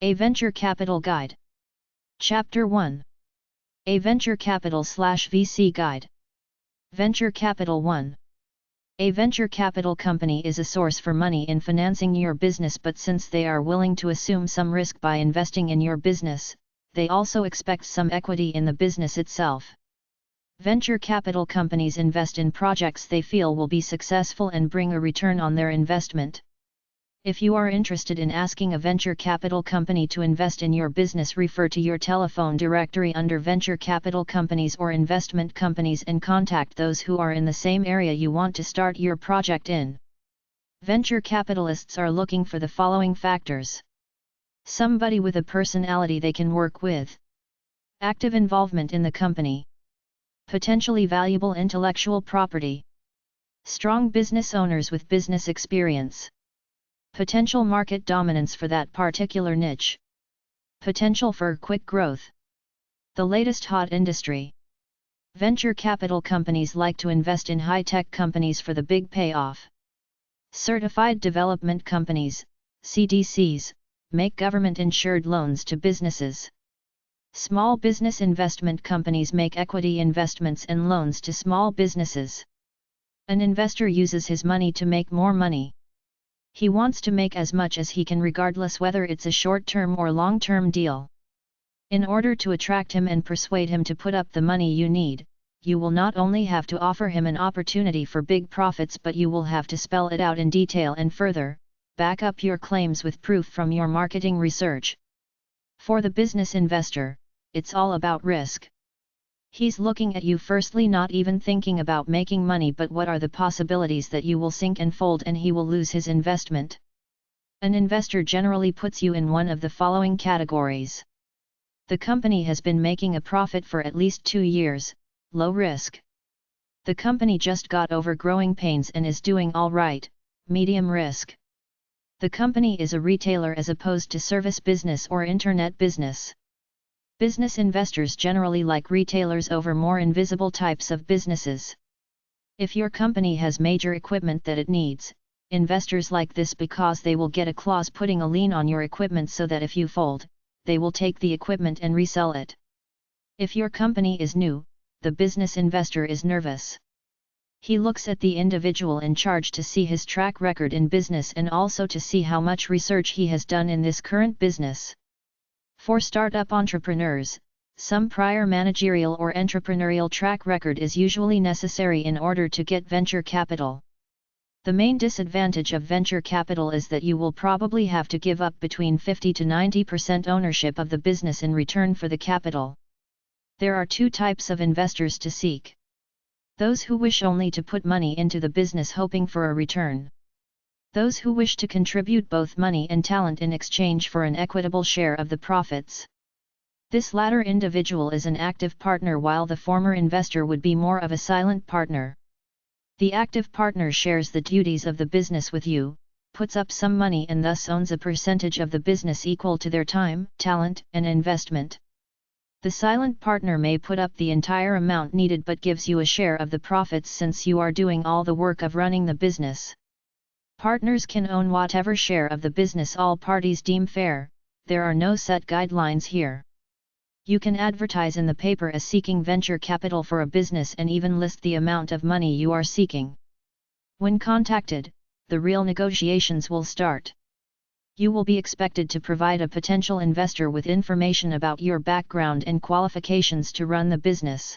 A Venture Capital Guide. Chapter 1. A Venture Capital/VC Guide. Venture Capital 1. A venture capital company is a source for money in financing your business, but since they are willing to assume some risk by investing in your business, they also expect some equity in the business itself. Venture capital companies invest in projects they feel will be successful and bring a return on their investment. If you are interested in asking a venture capital company to invest in your business, refer to your telephone directory under venture capital companies or investment companies and contact those who are in the same area you want to start your project in. Venture capitalists are looking for the following factors: somebody with a personality they can work with, active involvement in the company, potentially valuable intellectual property, strong business owners with business experience, potential market dominance for that particular niche, potential for quick growth, the latest hot industry. Venture capital companies like to invest in high-tech companies for the big payoff. Certified development companies, CDCs, make government-insured loans to businesses. Small business investment companies make equity investments and loans to small businesses. An investor uses his money to make more money. He wants to make as much as he can regardless whether it's a short-term or long-term deal. In order to attract him and persuade him to put up the money you need, you will not only have to offer him an opportunity for big profits, but you will have to spell it out in detail and further, back up your claims with proof from your marketing research. For the business investor, it's all about risk. He's looking at you firstly, not even thinking about making money, but what are the possibilities that you will sink and fold and he will lose his investment. An investor generally puts you in one of the following categories. The company has been making a profit for at least 2 years, low risk. The company just got over growing pains and is doing all right, medium risk. The company is a retailer as opposed to service business or internet business. Business investors generally like retailers over more invisible types of businesses. If your company has major equipment that it needs, investors like this because they will get a clause putting a lien on your equipment so that if you fold, they will take the equipment and resell it. If your company is new, the business investor is nervous. He looks at the individual in charge to see his track record in business and also to see how much research he has done in this current business. For startup entrepreneurs, some prior managerial or entrepreneurial track record is usually necessary in order to get venture capital. The main disadvantage of venture capital is that you will probably have to give up between 50 to 90% ownership of the business in return for the capital. There are 2 types of investors to seek. Those who wish only to put money into the business hoping for a return. Those who wish to contribute both money and talent in exchange for an equitable share of the profits. This latter individual is an active partner while the former investor would be more of a silent partner. The active partner shares the duties of the business with you, puts up some money and thus owns a percentage of the business equal to their time, talent, and investment. The silent partner may put up the entire amount needed but gives you a share of the profits since you are doing all the work of running the business. Partners can own whatever share of the business all parties deem fair, there are no set guidelines here. You can advertise in the paper as seeking venture capital for a business and even list the amount of money you are seeking. When contacted, the real negotiations will start. You will be expected to provide a potential investor with information about your background and qualifications to run the business.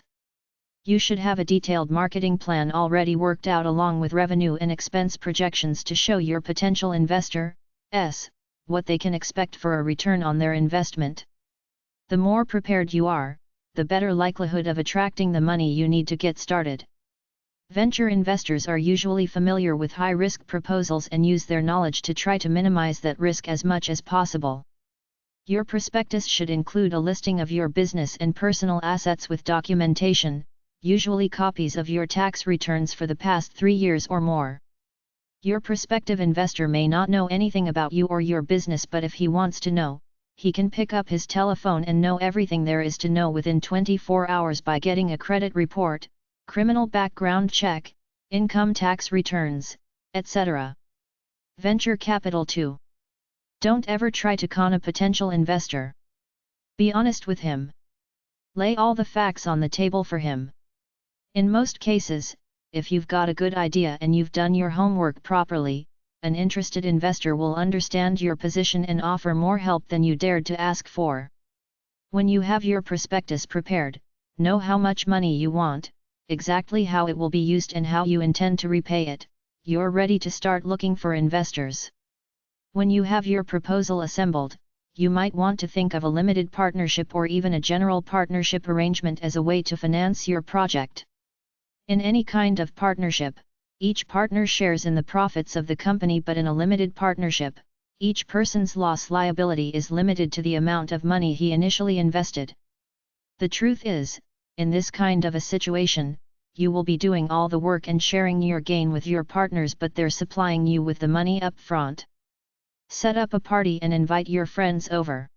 You should have a detailed marketing plan already worked out along with revenue and expense projections to show your potential investors what they can expect for a return on their investment. The more prepared you are, the better likelihood of attracting the money you need to get started. Venture investors are usually familiar with high-risk proposals and use their knowledge to try to minimize that risk as much as possible. Your prospectus should include a listing of your business and personal assets with documentation, usually copies of your tax returns for the past 3 years or more. Your prospective investor may not know anything about you or your business, but if he wants to know, he can pick up his telephone and know everything there is to know within 24 hours by getting a credit report, criminal background check, income tax returns, etc. Venture Capital 2. Don't ever try to con a potential investor. Be honest with him. Lay all the facts on the table for him. In most cases, if you've got a good idea and you've done your homework properly, an interested investor will understand your position and offer more help than you dared to ask for. When you have your prospectus prepared, know how much money you want, exactly how it will be used and how you intend to repay it, you're ready to start looking for investors. When you have your proposal assembled, you might want to think of a limited partnership or even a general partnership arrangement as a way to finance your project. In any kind of partnership, each partner shares in the profits of the company, but in a limited partnership, each person's loss liability is limited to the amount of money he initially invested. The truth is, in this kind of a situation, you will be doing all the work and sharing your gain with your partners, but they're supplying you with the money up front. Set up a party and invite your friends over.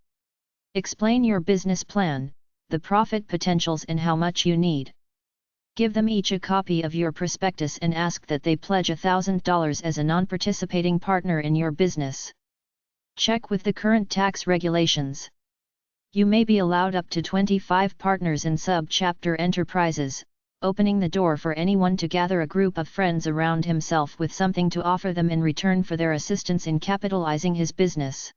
Explain your business plan, the profit potentials and how much you need. Give them each a copy of your prospectus and ask that they pledge $1,000 as a non-participating partner in your business. Check with the current tax regulations. You may be allowed up to 25 partners in sub-chapter enterprises, opening the door for anyone to gather a group of friends around himself with something to offer them in return for their assistance in capitalizing his business.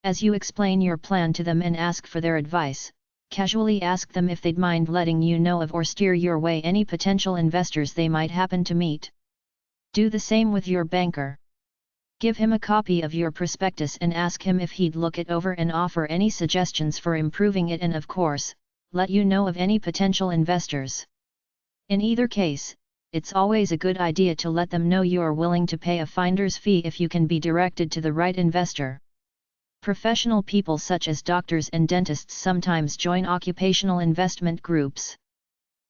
As you explain your plan to them and ask for their advice, casually ask them if they'd mind letting you know of or steer your way any potential investors they might happen to meet. Do the same with your banker. Give him a copy of your prospectus and ask him if he'd look it over and offer any suggestions for improving it, and of course, let you know of any potential investors. In either case, it's always a good idea to let them know you're willing to pay a finder's fee if you can be directed to the right investor. Professional people such as doctors and dentists sometimes join occupational investment groups.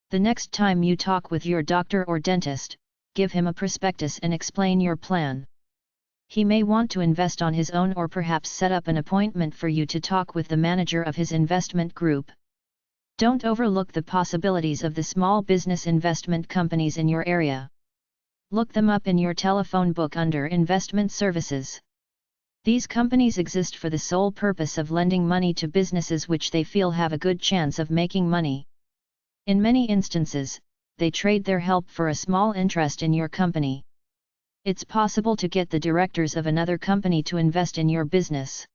The next time you talk with your doctor or dentist, give him a prospectus and explain your plan. He may want to invest on his own or perhaps set up an appointment for you to talk with the manager of his investment group. Don't overlook the possibilities of the small business investment companies in your area. Look them up in your telephone book under investment services. These companies exist for the sole purpose of lending money to businesses which they feel have a good chance of making money. In many instances, they trade their help for a small interest in your company. It's possible to get the directors of another company to invest in your business.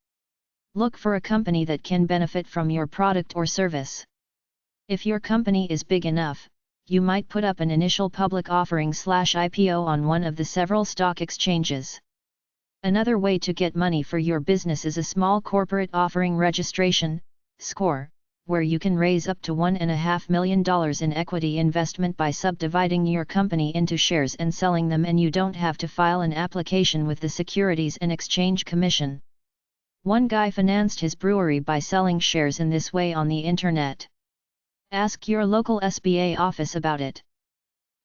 Look for a company that can benefit from your product or service. If your company is big enough, you might put up an initial public offering/IPO on one of the several stock exchanges. Another way to get money for your business is a small corporate offering registration, SCORE, where you can raise up to $1.5 million in equity investment by subdividing your company into shares and selling them, and you don't have to file an application with the Securities and Exchange Commission. One guy financed his brewery by selling shares in this way on the internet. Ask your local SBA office about it.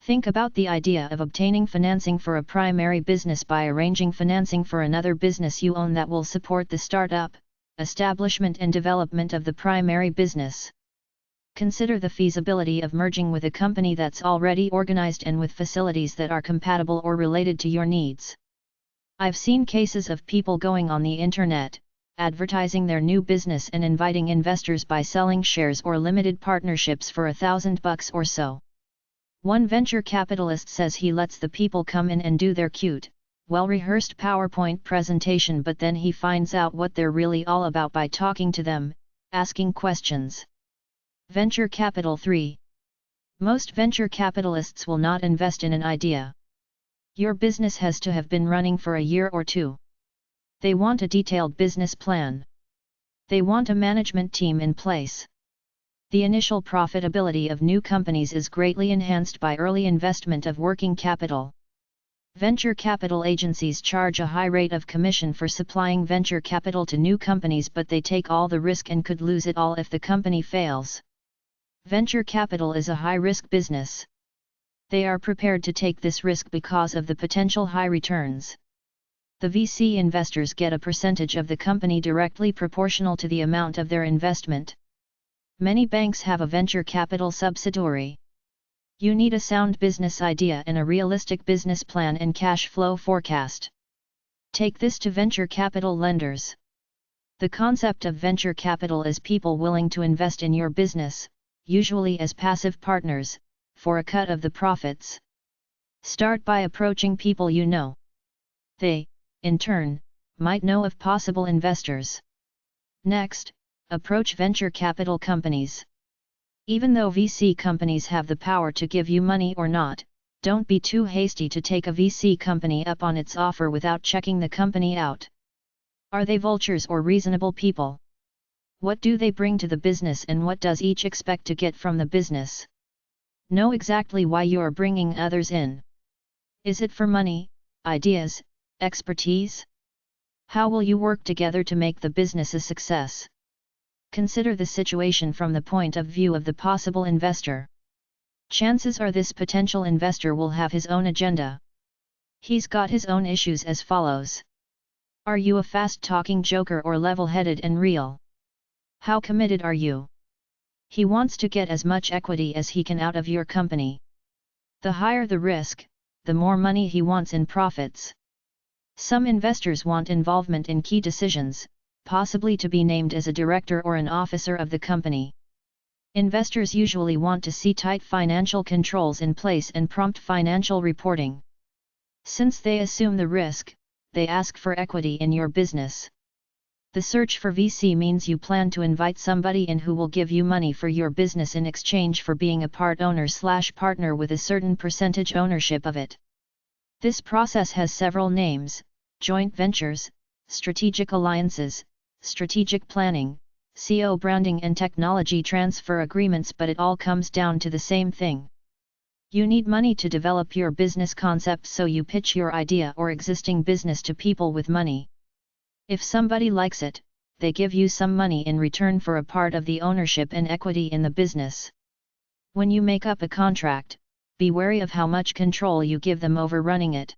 Think about the idea of obtaining financing for a primary business by arranging financing for another business you own that will support the startup, establishment and development of the primary business. Consider the feasibility of merging with a company that's already organized and with facilities that are compatible or related to your needs. I've seen cases of people going on the internet, advertising their new business and inviting investors by selling shares or limited partnerships for $1,000 or so. One venture capitalist says he lets the people come in and do their cute, well-rehearsed PowerPoint presentation, but then he finds out what they're really all about by talking to them, asking questions. Venture Capital 3. Most venture capitalists will not invest in an idea. Your business has to have been running for a year or two. They want a detailed business plan. They want a management team in place. The initial profitability of new companies is greatly enhanced by early investment of working capital. Venture capital agencies charge a high rate of commission for supplying venture capital to new companies, but they take all the risk and could lose it all if the company fails. Venture capital is a high-risk business. They are prepared to take this risk because of the potential high returns. The VC investors get a percentage of the company directly proportional to the amount of their investment. Many banks have a venture capital subsidiary. You need a sound business idea and a realistic business plan and cash flow forecast. Take this to venture capital lenders. The concept of venture capital is people willing to invest in your business, usually as passive partners, for a cut of the profits. Start by approaching people you know. They, in turn, might know of possible investors. Next, approach venture capital companies. Even though VC companies have the power to give you money or not, don't be too hasty to take a VC company up on its offer without checking the company out. Are they vultures or reasonable people? What do they bring to the business and what does each expect to get from the business? Know exactly why you are bringing others in. Is it for money, ideas, expertise? How will you work together to make the business a success? Consider the situation from the point of view of the possible investor. Chances are this potential investor will have his own agenda. He's got his own issues as follows. Are you a fast-talking joker or level-headed and real? How committed are you? He wants to get as much equity as he can out of your company. The higher the risk, the more money he wants in profits. Some investors want involvement in key decisions, possibly to be named as a director or an officer of the company. Investors usually want to see tight financial controls in place and prompt financial reporting. Since they assume the risk, they ask for equity in your business. The search for VC means you plan to invite somebody in who will give you money for your business in exchange for being a part owner/partner with a certain percentage ownership of it. This process has several names: joint ventures, strategic alliances, strategic planning, CO branding and technology transfer agreements, but it all comes down to the same thing. You need money to develop your business concept, so you pitch your idea or existing business to people with money. If somebody likes it, they give you some money in return for a part of the ownership and equity in the business. When you make up a contract, be wary of how much control you give them over running it.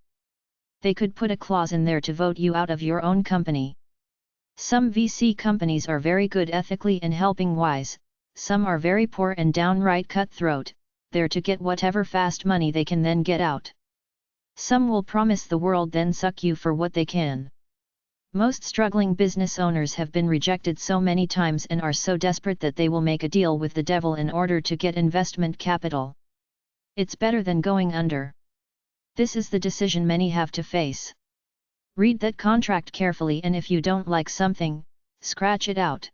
They could put a clause in there to vote you out of your own company. Some VC companies are very good ethically and helping-wise, some are very poor and downright cutthroat, there to get whatever fast money they can then get out. Some will promise the world then suck you for what they can. Most struggling business owners have been rejected so many times and are so desperate that they will make a deal with the devil in order to get investment capital. It's better than going under. This is the decision many have to face. Read that contract carefully, and if you don't like something, scratch it out.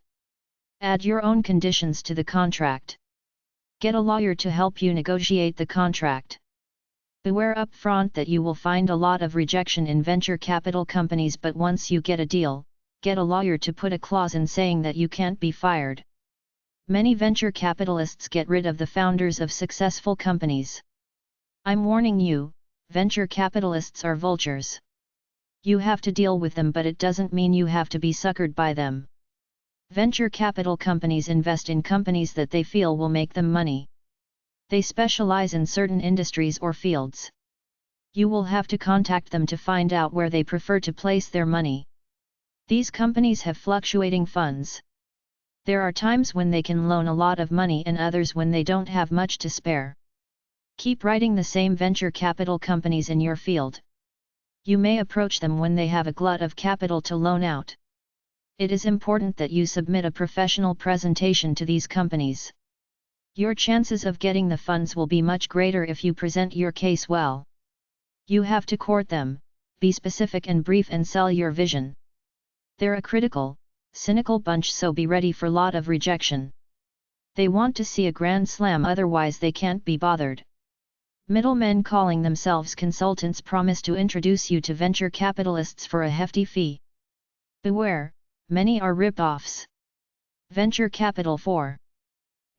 Add your own conditions to the contract. Get a lawyer to help you negotiate the contract. Beware up front that you will find a lot of rejection in venture capital companies, but once you get a deal, get a lawyer to put a clause in saying that you can't be fired. Many venture capitalists get rid of the founders of successful companies. I'm warning you, venture capitalists are vultures. You have to deal with them, but it doesn't mean you have to be suckered by them. Venture capital companies invest in companies that they feel will make them money. They specialize in certain industries or fields. You will have to contact them to find out where they prefer to place their money. These companies have fluctuating funds. There are times when they can loan a lot of money and others when they don't have much to spare. Keep writing the same venture capital companies in your field. You may approach them when they have a glut of capital to loan out. It is important that you submit a professional presentation to these companies. Your chances of getting the funds will be much greater if you present your case well. You have to court them, be specific and brief, and sell your vision. They're a critical, cynical bunch, so be ready for a lot of rejection. They want to see a grand slam, otherwise they can't be bothered. Middlemen calling themselves consultants promise to introduce you to venture capitalists for a hefty fee. Beware, many are rip-offs. Venture Capital 4.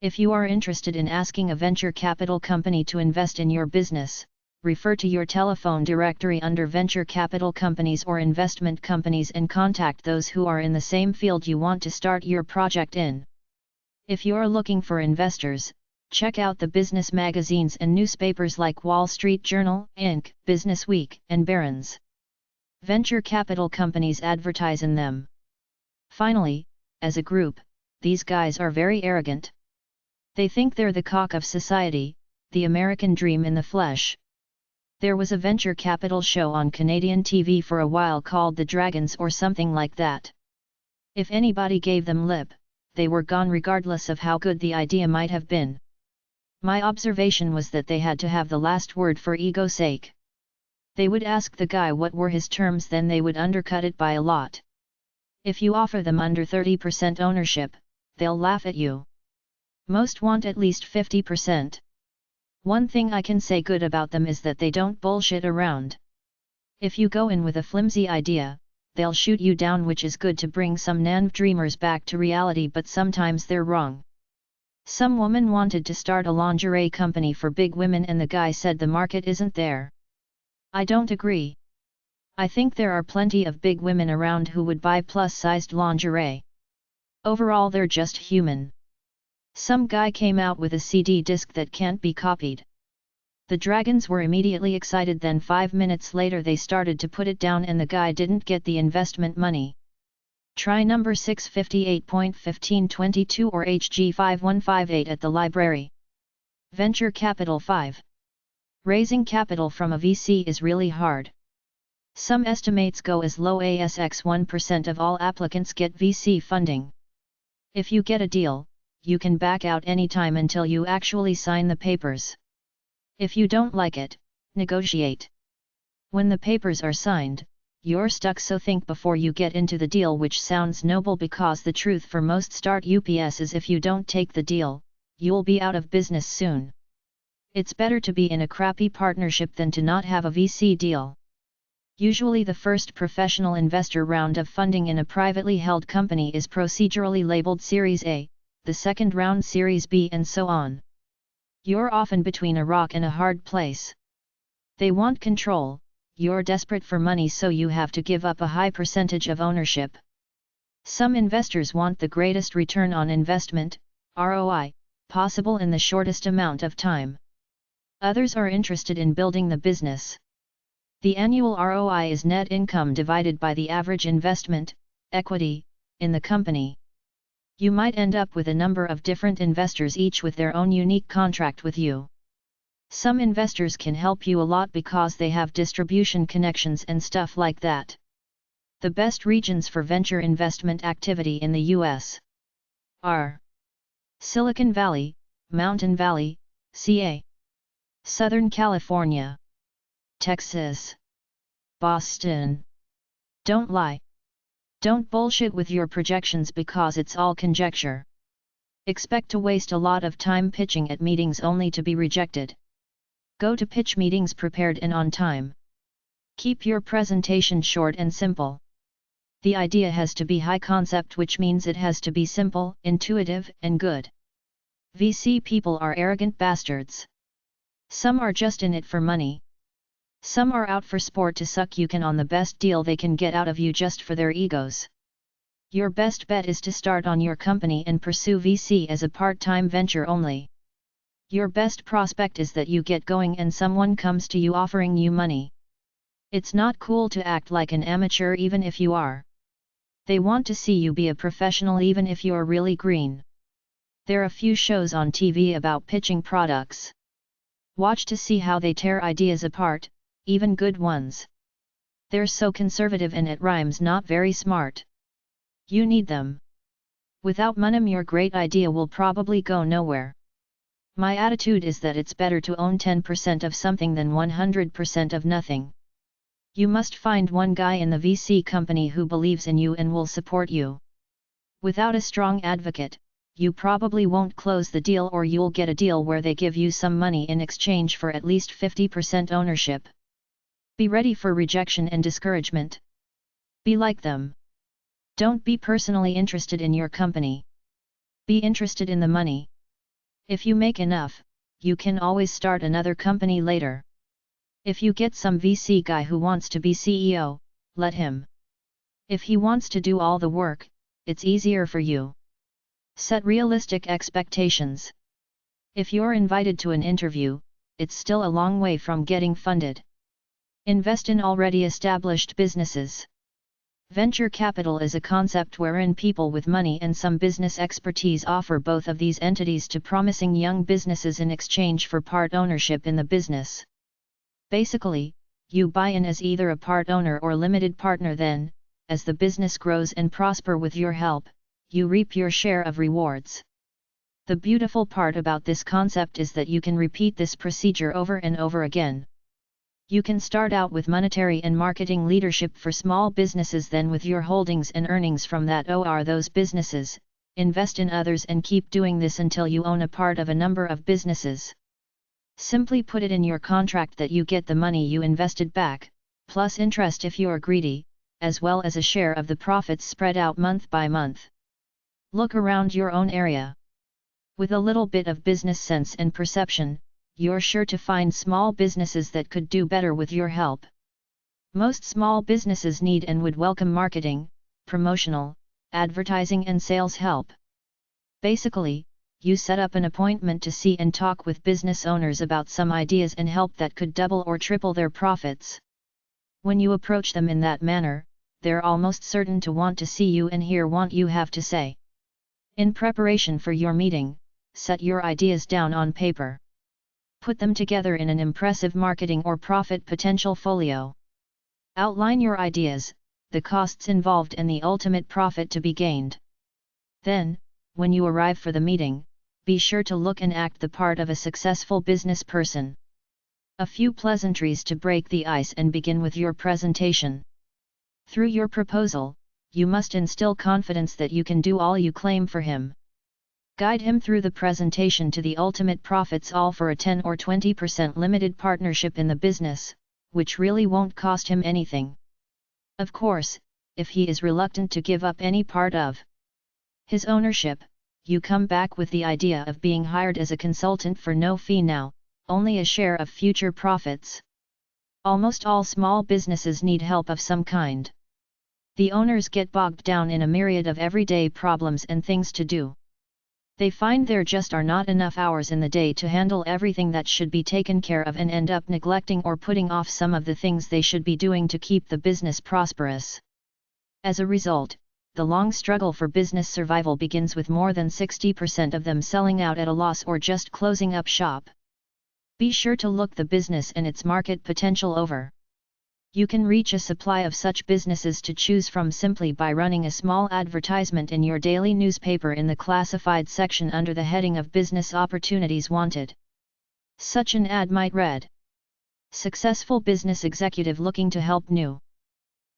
If you are interested in asking a venture capital company to invest in your business, refer to your telephone directory under venture capital companies or investment companies and contact those who are in the same field you want to start your project in. If you are looking for investors, check out the business magazines and newspapers like Wall Street Journal, Inc., Business Week, and Barron's. Venture capital companies advertise in them. Finally, as a group, these guys are very arrogant. They think they're the cock of society, the American dream in the flesh. There was a venture capital show on Canadian TV for a while called The Dragons or something like that. If anybody gave them lip, they were gone regardless of how good the idea might have been. My observation was that they had to have the last word for ego's sake. They would ask the guy what were his terms, then they would undercut it by a lot. If you offer them under 30% ownership, they'll laugh at you. Most want at least 50%. One thing I can say good about them is that they don't bullshit around. If you go in with a flimsy idea, they'll shoot you down, which is good to bring some naive dreamers back to reality, but sometimes they're wrong. Some woman wanted to start a lingerie company for big women and the guy said the market isn't there. I don't agree. I think there are plenty of big women around who would buy plus-sized lingerie. Overall they're just human. Some guy came out with a CD disc that can't be copied. The Dragons were immediately excited, then 5 minutes later they started to put it down and the guy didn't get the investment money. Try number 658.1522 or HG5158 at the library. Venture Capital 5. Raising capital from a VC is really hard. Some estimates go as low as 1% of all applicants get VC funding. If you get a deal, you can back out anytime until you actually sign the papers. If you don't like it, negotiate. When the papers are signed, you're stuck, so think before you get into the deal, which sounds noble because the truth for most start-ups is if you don't take the deal, you'll be out of business soon. It's better to be in a crappy partnership than to not have a VC deal. Usually the first professional investor round of funding in a privately held company is procedurally labeled Series A, the second round Series B, and so on. You're often between a rock and a hard place. They want control, you're desperate for money, so you have to give up a high percentage of ownership. Some investors want the greatest return on investment, ROI, possible in the shortest amount of time. Others are interested in building the business. The annual ROI is net income divided by the average investment, equity, in the company. You might end up with a number of different investors, each with their own unique contract with you. Some investors can help you a lot because they have distribution connections and stuff like that. The best regions for venture investment activity in the US are Silicon Valley, Mountain Valley, CA, Southern California, Texas, Boston. Don't lie. Don't bullshit with your projections because it's all conjecture. Expect to waste a lot of time pitching at meetings only to be rejected. Go to pitch meetings prepared and on time. Keep your presentation short and simple. The idea has to be high concept, which means it has to be simple, intuitive, and good. VC people are arrogant bastards. Some are just in it for money. Some are out for sport to suck you in on the best deal they can get out of you just for their egos. Your best bet is to start on your company and pursue VC as a part-time venture only. Your best prospect is that you get going and someone comes to you offering you money. It's not cool to act like an amateur even if you are. They want to see you be a professional even if you're really green. There are a few shows on TV about pitching products. Watch to see how they tear ideas apart, even good ones. They're so conservative and at rhymes not very smart. You need them. Without money your great idea will probably go nowhere. My attitude is that it's better to own 10% of something than 100% of nothing. You must find one guy in the VC company who believes in you and will support you. Without a strong advocate, you probably won't close the deal, or you'll get a deal where they give you some money in exchange for at least 50% ownership. Be ready for rejection and discouragement. Be like them. Don't be personally interested in your company. Be interested in the money. If you make enough, you can always start another company later. If you get some VC guy who wants to be CEO, let him. If he wants to do all the work, it's easier for you. Set realistic expectations. If you're invited to an interview, it's still a long way from getting funded. Invest in already established businesses. Venture capital is a concept wherein people with money and some business expertise offer both of these entities to promising young businesses in exchange for part ownership in the business. Basically, you buy in as either a part owner or limited partner, then, as the business grows and prosper with your help, you reap your share of rewards. The beautiful part about this concept is that you can repeat this procedure over and over again. You can start out with monetary and marketing leadership for small businesses, then with your holdings and earnings from that or those businesses, invest in others and keep doing this until you own a part of a number of businesses. Simply put it in your contract that you get the money you invested back, plus interest if you're greedy, as well as a share of the profits spread out month by month. Look around your own area. With a little bit of business sense and perception, you're sure to find small businesses that could do better with your help. Most small businesses need and would welcome marketing, promotional, advertising and sales help. Basically, you set up an appointment to see and talk with business owners about some ideas and help that could double or triple their profits. When you approach them in that manner, they're almost certain to want to see you and hear what you have to say. In preparation for your meeting, set your ideas down on paper. Put them together in an impressive marketing or profit potential folio. Outline your ideas, the costs involved and the ultimate profit to be gained. Then, when you arrive for the meeting, be sure to look and act the part of a successful business person. A few pleasantries to break the ice and begin with your presentation. Through your proposal, you must instill confidence that you can do all you claim for him. Guide him through the presentation to the ultimate profits, all for a 10 or 20% limited partnership in the business, which really won't cost him anything. Of course, if he is reluctant to give up any part of his ownership, you come back with the idea of being hired as a consultant for no fee now, only a share of future profits. Almost all small businesses need help of some kind. The owners get bogged down in a myriad of everyday problems and things to do. They find there just are not enough hours in the day to handle everything that should be taken care of and end up neglecting or putting off some of the things they should be doing to keep the business prosperous. As a result, the long struggle for business survival begins with more than 60% of them selling out at a loss or just closing up shop. Be sure to look the business and its market potential over. You can reach a supply of such businesses to choose from simply by running a small advertisement in your daily newspaper in the classified section under the heading of Business Opportunities Wanted. Such an ad might read: Successful business executive looking to help new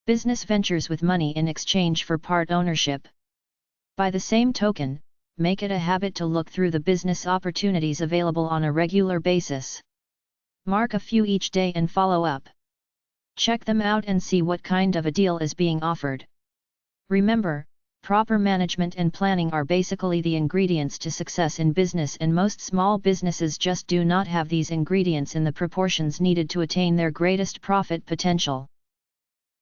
business ventures with money in exchange for part ownership. By the same token, make it a habit to look through the business opportunities available on a regular basis. Mark a few each day and follow up. Check them out and see what kind of a deal is being offered. Remember, proper management and planning are basically the ingredients to success in business, and most small businesses just do not have these ingredients in the proportions needed to attain their greatest profit potential.